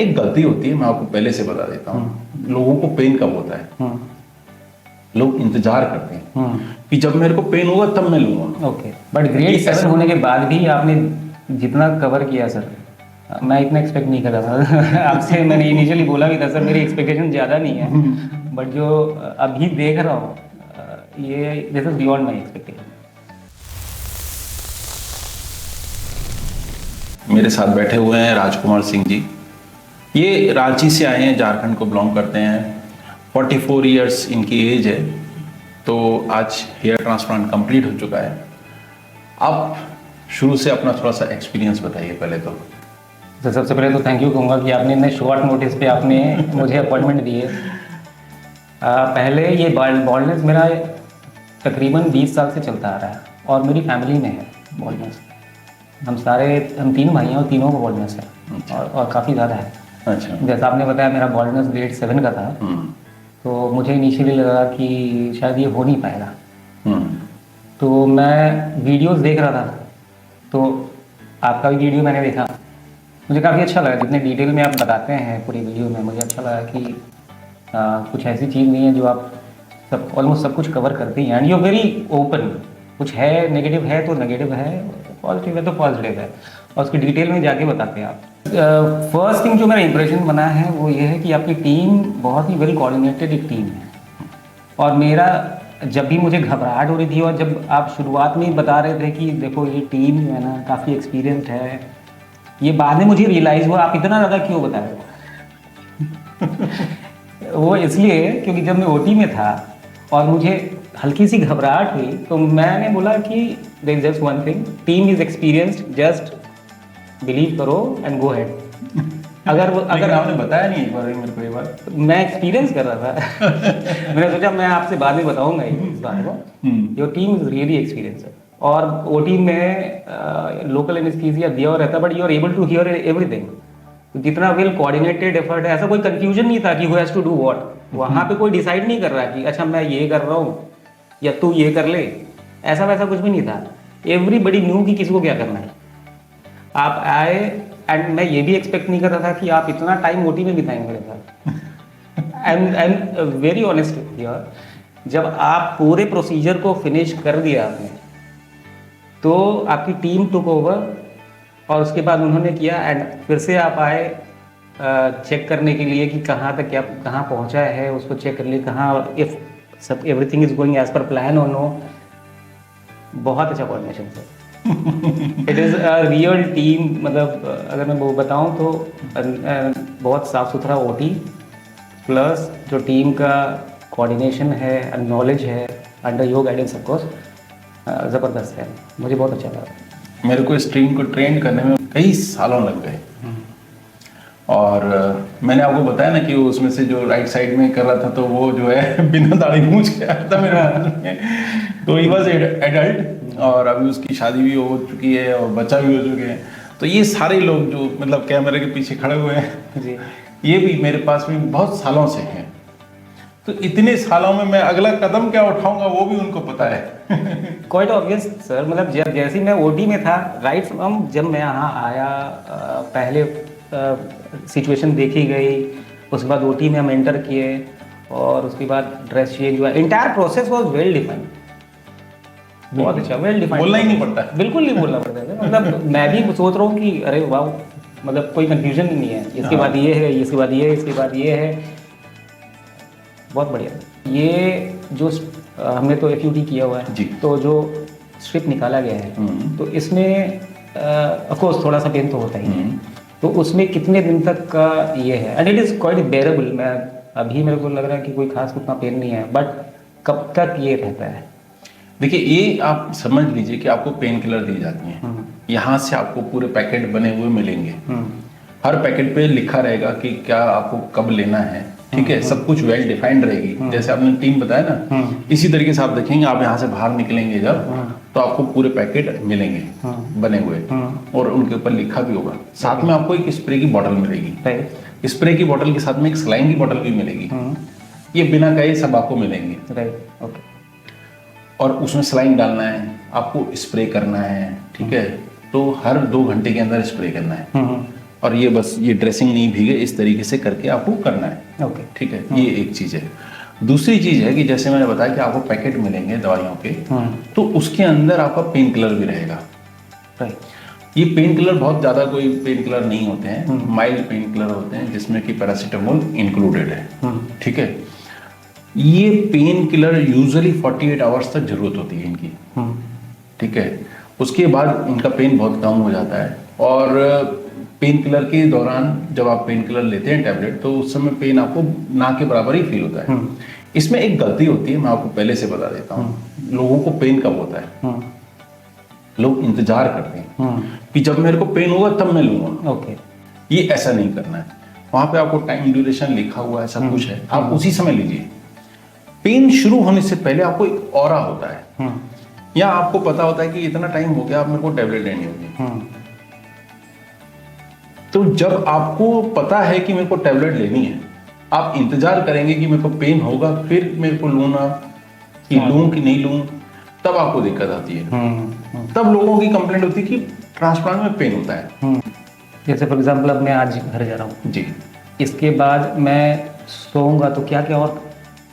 एक गलती होती है, मैं आपको पहले से बता देता हूँ। लोगों को पेन कब होता है, लोग इंतजार करते हैं कि जब मेरे को पेन होगा तब मैं लूंगा। ओके, बट ग्रेड 7 होने के बाद भी आपने जितना कवर किया सर, मैं इतना एक्सपेक्ट नहीं कर रहा था आपसे। मैंने इनिशियली बोला भी था सर मेरी एक्सपेक्टेशन ज़्यादा नहीं है, बट जो अभी देख रहा हूँ ये this is beyond my expectation. मेरे साथ बैठे हुए हैं राजकुमार सिंह जी। ये रांची से आए हैं, झारखंड को बिलोंग करते हैं। 44 इयर्स इनकी एज है। तो आज हेयर ट्रांसप्लांट कंप्लीट हो चुका है। आप शुरू से अपना थोड़ा सा एक्सपीरियंस बताइए पहले तो। सबसे पहले तो थैंक यू कहूँगा कि आपने इतने शॉर्ट नोटिस पे आपने मुझे अपॉइंटमेंट दी है। पहले ये बॉल्डनेस मेरा तकरीबन 20 साल से चलता आ रहा है और मेरी फैमिली में है बॉल्डनेस। हम 3 भाई हैं और तीनों को बॉल्डनेस है और काफ़ी ज़्यादा है। अच्छा। जैसा आपने बताया मेरा बॉल्डनेस ग्रेड 7 का था, तो मुझे इनिशियली लगा कि शायद ये हो नहीं पाएगा। तो मैं वीडियोस देख रहा था, तो आपका भी वीडियो मैंने देखा, मुझे काफ़ी अच्छा लगा। जितने डिटेल में आप बताते हैं पूरी वीडियो में, मुझे अच्छा लगा कि कुछ ऐसी चीज़ नहीं है जो आप ऑलमोस्ट सब कुछ कवर करते ही हैं एंड यू वेरी ओपन। कुछ है नेगेटिव है तो नेगेटिव है, पॉजिटिव है तो पॉजिटिव है, और उसकी डिटेल में जाके बताते हैं आप। फर्स्ट थिंग जो मेरा इंप्रेशन बना है वो ये है कि आपकी टीम बहुत ही वेल कोऑर्डिनेटेड एक टीम है। और मेरा जब भी मुझे घबराहट हो रही थी और जब आप शुरुआत में ही बता रहे थे कि देखो ये टीम है ना काफ़ी एक्सपीरियंस्ड है, ये बाद में मुझे रियलाइज़ हुआ आप इतना ज़्यादा क्यों बता रहे हो। वो इसलिए क्योंकि जब मैं ओटी में था और मुझे हल्की सी घबराहट हुई तो मैंने बोला कि there is just one thing, team is experienced, just believe करो एंड गो हेड। अगर आपने बताया नहीं एक बार मेरे को, एक बार मैं एक्सपीरियंस कर रहा था मैंने सोचा मैं आपसे बाद में बताऊंगा इस बात को। Your team is really experience. और ओटी में लोकल एनेस्थीसिया दिया हुआ रहता, but you are able to hear everything. जितना वेल कोऑर्डिनेटेड एफर्ट है, ऐसा कोई कंफ्यूजन नहीं था कि who has to do what. वहाँ पे कोई डिसाइड नहीं कर रहा कि अच्छा मैं ये कर रहा हूँ या तू ये कर ले, ऐसा वैसा कुछ भी नहीं था। एवरीबडी न्यू कि किसी को क्या करना है। आप आए एंड मैं ये भी एक्सपेक्ट नहीं कर रहा था कि आप इतना टाइम ओटी में बिताएंगे मेरे साथ। I am very honest here. जब आप पूरे प्रोसीजर को फिनिश कर दिया आपने, तो आपकी टीम टुक ओवर और उसके बाद उन्होंने किया एंड फिर से आप आए चेक करने के लिए कि कहाँ तक क्या कहाँ पहुँचा है, उसको चेक कर लिए कहाँ इफ सब everything is going as per plan और नो। बहुत अच्छा coordination sir. It is a real team. मतलब अगर मैं वो बताऊँ तो बहुत साफ़ सुथरा ओटी प्लस जो टीम का कोऑर्डिनेशन है, नॉलेज है, under your guidance of course, ज़बरदस्त है। मुझे बहुत अच्छा लगा। मेरे को इस टीम को ट्रेन करने में कई सालों लग गए। और मैंने आपको बताया ना कि उसमें से जो राइट साइड में कर रहा था तो वो जो है बिना दाढ़ी मूंछ के आया था मेरे में। तो ही वॉज एडल्ट और अभी उसकी शादी भी हो चुकी है और बच्चा भी हो चुके हैं। तो ये सारे लोग जो मतलब कैमरे के पीछे खड़े हुए हैं जी, ये भी मेरे पास में बहुत सालों से हैं। तो इतने सालों में मैं अगला कदम क्या उठाऊंगा वो भी उनको पता है। Quite obvious sir. मतलब जैसे मैं ओटी में था राइट फ्रॉम जब मैं यहाँ आया, पहले सिचुएशन देखी गई, उसके बाद ओटी में हम एंटर किए और उसके बाद ड्रेस चेंज हुआ। Entire process was well defined. बहुत अच्छा, वेल डिफाइंड। बोलना ही नहीं पड़ता, बिल्कुल नहीं बोलना पड़ता है। मतलब मैं भी सोच रहा हूँ कि अरे वाह, मतलब कोई कंफ्यूजन ही नहीं है। इसके बाद ये है, इसके बाद ये है, इसके बाद ये है। बहुत बढ़िया। ये जो हमने तो एफयूटी किया हुआ है जी। तो जो स्ट्रिप निकाला गया है तो इसमें ऑफ कोर्स थोड़ा सा पेन तो होता ही है। तो उसमें कितने दिन तक का ये है एंड इट इज़ क्वाइट बेरेबल। मैं अभी मेरे को लग रहा है कि कोई खास उतना पेन नहीं है, बट कब तक ये रहता है? देखिए ये आप समझ लीजिए कि आपको पेन किलर दी जाती हैं। यहाँ से आपको पूरे पैकेट बने हुए मिलेंगे। हर पैकेट पे लिखा रहेगा कि क्या आपको कब लेना है, ठीक है। सब कुछ वेल डिफाइंड रहेगी। जैसे आपने टीम बताया ना, इसी तरीके से आप देखेंगे। आप यहाँ से बाहर निकलेंगे जब तो आपको पूरे पैकेट मिलेंगे बने हुए और उनके ऊपर लिखा भी होगा। साथ में आपको एक स्प्रे की बोतल मिलेगी। स्प्रे की बोतल के साथ में एक सलाइन की बोतल भी मिलेगी। ये बिना कहे सब आपको मिलेंगे। Right, okay. और उसमें सलाइन डालना है, आपको स्प्रे करना है, ठीक है। तो हर 2 घंटे के अंदर स्प्रे करना है। और ये बस ये ड्रेसिंग नहीं भीगे, इस तरीके से करके आपको करना है। ओके। ठीक है, ये एक चीज़ है। दूसरी चीज़ है कि जैसे मैंने बताया कि आपको पैकेट मिलेंगे दवाइयों के, तो उसके अंदर आपका पेन किलर भी रहेगा। राइट। ये पेन किलर बहुत ज़्यादा कोई पेन किलर नहीं होते हैं, माइल्ड पेन किलर होते हैं जिसमें कि पैरासीटामोल इंक्लूडेड है। ठीक है, ये पेन किलर यूजुअली 48 आवर्स तक जरूरत होती है इनकी। ठीक है, उसके बाद इनका पेन बहुत कम हो जाता है। और पेन किलर के दौरान जब आप पेन किलर लेते हैं टैबलेट, तो उस समय पेन आपको ना के बराबर ही फील होता है। इसमें एक गलती होती है, मैं आपको पहले से बता देता हूँ। लोगों को पेन कब होता है, लोग इंतजार करते हैं कि जब मेरे को पेन होगा तब मैं लूंगा। ओके। ये ऐसा नहीं करना है। वहां पे आपको टाइम ड्यूरेशन लिखा हुआ है, सब कुछ है, आप उसी समय लीजिए। पेन शुरू होने से पहले आपको एक ऑरा होता है, या आपको पता होता है कि इतना टाइम हो गया, आप मेरे को टैबलेट लेनी होगी। तो जब आपको पता है कि मेरे को टैबलेट लेनी है, आप इंतजार करेंगे कि मेरे को पेन होगा फिर मेरे को लूना, कि लूं कि नहीं लूं, तब आपको दिक्कत आती है। तब लोगों की कंप्लेंट होती है कि ट्रांसप्लांट में पेन होता है। जैसे फॉर एग्जांपल अब मैं आज घर जा रहा हूँ जी, इसके बाद मैं सोऊंगा तो क्या क्या और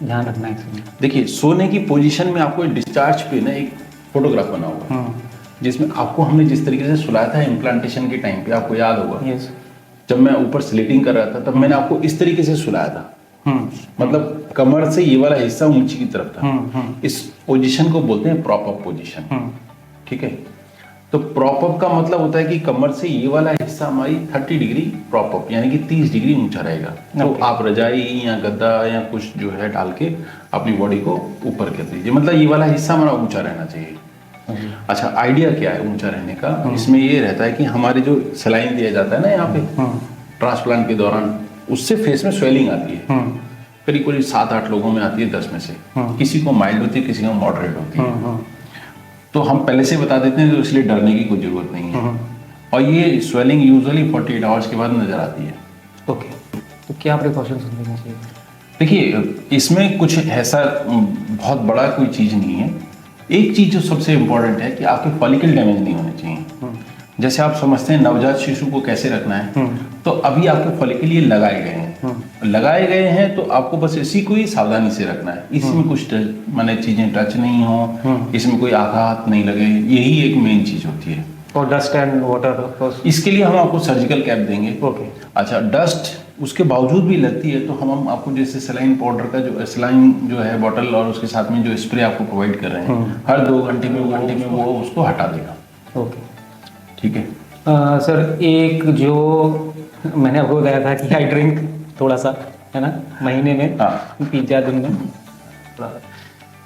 ध्यान रखना है इसमें? देखिए, सोने की पोजीशन में आपको डिस्चार्ज पे ना एक फोटोग्राफ बना हुआ है, जिसमें आपको हमने जिस तरीके से सुलाया था इम्प्लांटेशन के टाइम पे, आपको याद होगा। यस। जब मैं ऊपर स्लिटिंग कर रहा था तब मैंने आपको इस तरीके से सुलाया था। मतलब कमर से ये वाला हिस्सा ऊंची की तरफ था। इस पोजीशन को बोलते हैं प्रॉप अप पोजीशन। ठीक है, तो प्रॉप अप का मतलब होता है कि कमर से ये वाला हिस्सा हमारी 30 डिग्री प्रॉप अप, यानी कि 30 डिग्री ऊंचा रहेगा। तो आप रजाई या गद्दा या कुछ जो है डाल के अपनी बॉडी को ऊपर कर दीजिए, मतलब ये वाला हिस्सा हमारा ऊंचा रहना चाहिए। अच्छा, आइडिया क्या है ऊंचा रहने का? इसमें ये रहता है कि हमारे जो सलाइन दिया जाता है ना यहाँ पे ट्रांसप्लांट के दौरान, उससे फेस में स्वेलिंग आती है। करीब करीब 7-8 लोगों में आती है 10 में से। किसी को माइल्ड होती है, किसी को मॉडरेट होती है। तो हम पहले से बता देते हैं, तो इसलिए डरने की कोई जरूरत नहीं है। और ये स्वेलिंग यूजुअली 48 आवर्स के बाद नजर आती है। ओके, तो क्या प्रिकॉशंस लेने चाहिए? देखिए, इसमें कुछ ऐसा बहुत बड़ा कोई चीज नहीं है। एक चीज जो सबसे इम्पोर्टेंट है कि आपके फॉलिकल डैमेज नहीं होने चाहिए। जैसे आप समझते हैं नवजात शिशु को कैसे रखना है, तो अभी आपके फॉलिकल ये लगाए गए हैं। लगाए गए हैं तो आपको बस इसी को ही सावधानी से रखना है। इसमें कुछ माने चीजें टच नहीं हो, इसमें कोई आघात नहीं लगे, यही एक मेन चीज होती है। और डस्ट एंड वाटर, इसके लिए हम आपको सर्जिकल कैप देंगे। ओके। अच्छा, डस्ट उसके बावजूद भी लगती है तो हम आपको जैसे सलाइन पाउडर का जो सलाइन जो है बॉटल और उसके साथ में जो स्प्रे आपको प्रोवाइड कर रहे हैं, हर 2 घंटे में वो उसको हटा देगा। ओके, ठीक है। सर, एक जो मैंने आपको बताया था कि आई ड्रिंक थोड़ा सा, है ना, महीने में 3-4 दिन में,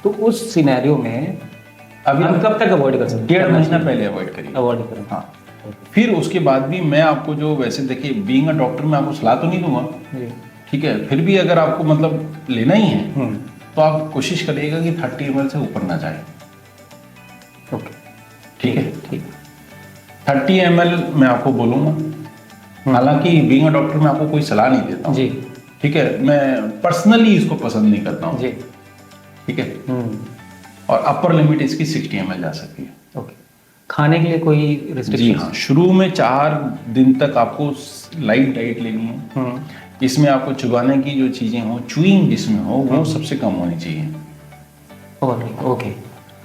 तो उस सिनेरियो में अभी हम कब तक अवॉइड कर सकते हैं? 1.5 महीना पहले अवॉइड करिए। अवॉइड करें। हाँ, फिर उसके बाद भी मैं आपको जो वैसे देखिए बीइंग अ डॉक्टर मैं आपको सलाह तो नहीं दूंगा, ठीक है, फिर भी अगर आपको मतलब लेना ही है तो आप कोशिश करिएगा कि 30 ml से ऊपर ना जाए। ओके, ठीक है, ठीक। 30 ml मैं आपको बोलूंगा। हालांकि बीइंग अ डॉक्टर मैं आपको कोई सलाह नहीं देता हूँ, जी, ठीक है, मैं पर्सनली इसको पसंद नहीं करता हूँ। जी, ठीक है। और अपर लिमिट इसकी 60 ml जा सकती है। ओके। खाने के लिए कोई जी रिस्ट्रिक्शन? हाँ, शुरू में 4 दिन तक आपको लाइट डाइट लेनी है। इसमें आपको चुबाने की जो चीजें हो, च्यूइंग जिसमें हो, वो सबसे कम होनी चाहिए। ओके,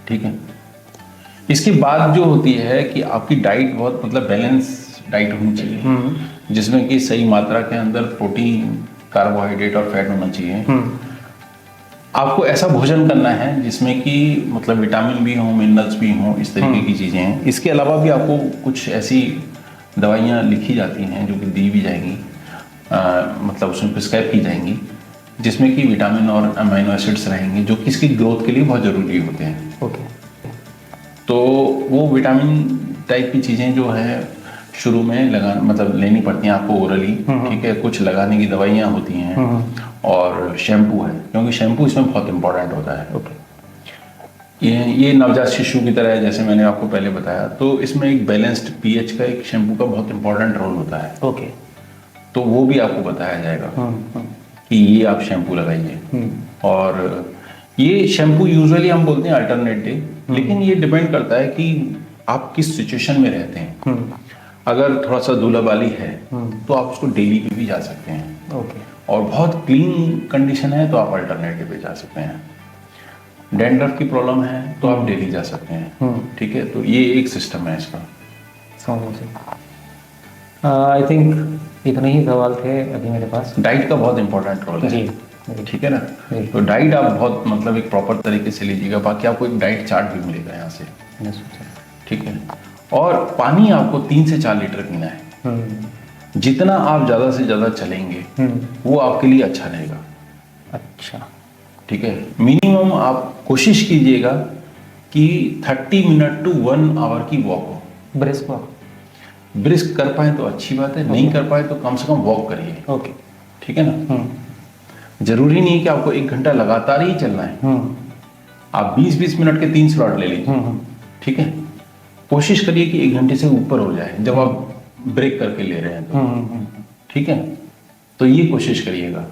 ठीक है। इसके बाद जो होती है कि आपकी डाइट बहुत मतलब बैलेंस डाइट होनी चाहिए, जिसमें कि सही मात्रा के अंदर प्रोटीन, कार्बोहाइड्रेट और फैट होना चाहिए। आपको ऐसा भोजन करना है जिसमें कि मतलब विटामिन भी हो, मिनरल्स भी हो, इस तरीके की चीज़ें हैं। इसके अलावा भी आपको कुछ ऐसी दवाइयाँ लिखी जाती हैं जो कि दी भी जाएंगी, मतलब उसमें प्रिस्क्राइब की जाएंगी, जिसमें कि विटामिन और अमीनो एसिड्स रहेंगे जो कि इसकी ग्रोथ के लिए बहुत ज़रूरी होते हैं। ओके। तो वो विटामिन टाइप की चीज़ें जो है शुरू में मतलब लेनी पड़ती हैं आपको ओरली। ठीक है, कुछ लगाने की दवाइयाँ होती हैं और शैम्पू है, क्योंकि शैम्पू इसमें बहुत इंपॉर्टेंट होता है। ओके। ये नवजात शिशु की तरह है, जैसे मैंने आपको पहले बताया, तो इसमें एक बैलेंस्ड पीएच का एक शैम्पू का बहुत इंपॉर्टेंट रोल होता है। ओके। तो वो भी आपको बताया जाएगा कि ये आप शैम्पू लगाइए। और ये शैम्पू यूजुअली हम बोलते हैं अल्टरनेट डे, लेकिन ये डिपेंड करता है कि आप किस सिचुएशन में रहते हैं। अगर थोड़ा सा धूलाबाली है तो आप उसको डेली पे भी जा सकते हैं। ओके। और बहुत क्लीन कंडीशन है तो आप अल्टरनेटिव पे जा सकते हैं। डैंड्रफ की प्रॉब्लम है तो आप डेली जा सकते हैं। ठीक है, तो ये एक सिस्टम है इसका। आई थिंक इतने ही सवाल थे अभी मेरे पास। डाइट का बहुत इंपॉर्टेंट रोल है। जी। ठीक है ना, तो डाइट आप बहुत मतलब एक प्रॉपर तरीके से लीजिएगा। बाकी आपको एक डाइट चार्ट भी मिलेगा यहाँ से। ठीक है, और पानी आपको 3 से 4 लीटर पीना है। जितना आप ज़्यादा से ज़्यादा चलेंगे वो आपके लिए अच्छा रहेगा। अच्छा। ठीक है, मिनिमम आप कोशिश कीजिएगा कि 30 मिनट टू 1 आवर की वॉक हो। Brisk walk? ब्रिस्क कर पाए तो अच्छी बात है, नहीं कर पाए तो कम से कम वॉक करिए। ओके। ठीक है ना, जरूरी नहीं है कि आपको 1 घंटा लगातार ही चलना है। आप 20-20 मिनट के 3 स्लॉट ले लीजिए। ठीक है, कोशिश करिए कि 1 घंटे से ऊपर हो जाए जब आप ब्रेक करके ले रहे हैं तो। ठीक है, तो ये कोशिश करिएगा।